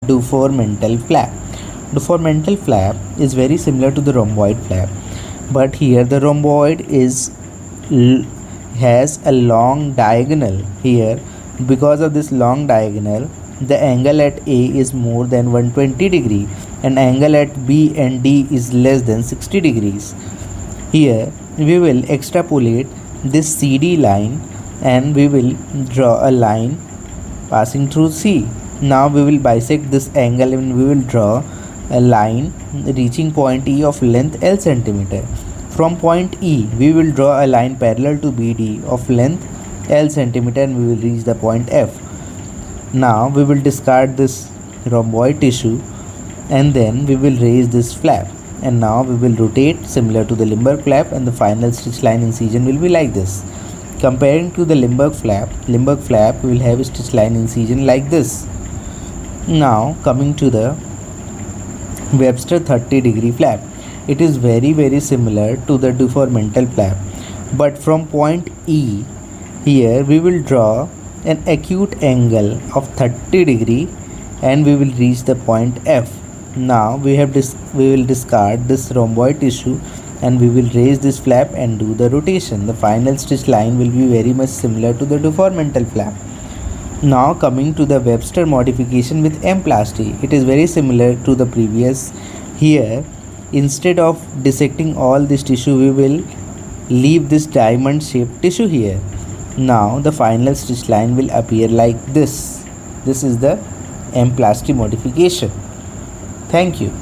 Dufourmentel flap. Dufourmentel flap is very similar to the rhomboid flap, but here the rhomboid has a long diagonal here. Because of this long diagonal, the angle at A is more than 120 degree and angle at B and D is less than 60 degrees. Here we will extrapolate this CD line and we will draw a line passing through C. Now we will bisect this angle and we will draw a line reaching point E of length L centimeter. From point E, we will draw a line parallel to BD of length L centimeter and we will reach the point F. Now we will discard this rhomboid tissue and then we will raise this flap. And now we will rotate similar to the Limberg flap, and the final stitch line incision will be like this. Comparing to the Limberg flap we will have a stitch line incision like this. Now coming to the Webster 30 degree flap. It is very similar to the Dufourmentel flap, but from point E, here we will draw an acute angle of 30 degree and we will reach the point F. Now we will discard this rhomboid tissue and we will raise this flap and do the rotation. The final stitch line will be very much similar to the Dufourmentel flap. Now coming to the Webster modification with emplasty, it is very similar to the previous. Here, instead of dissecting all this tissue, we will leave this diamond shaped tissue here. Now the final stitch line will appear like this. This is the emplasty modification. Thank you.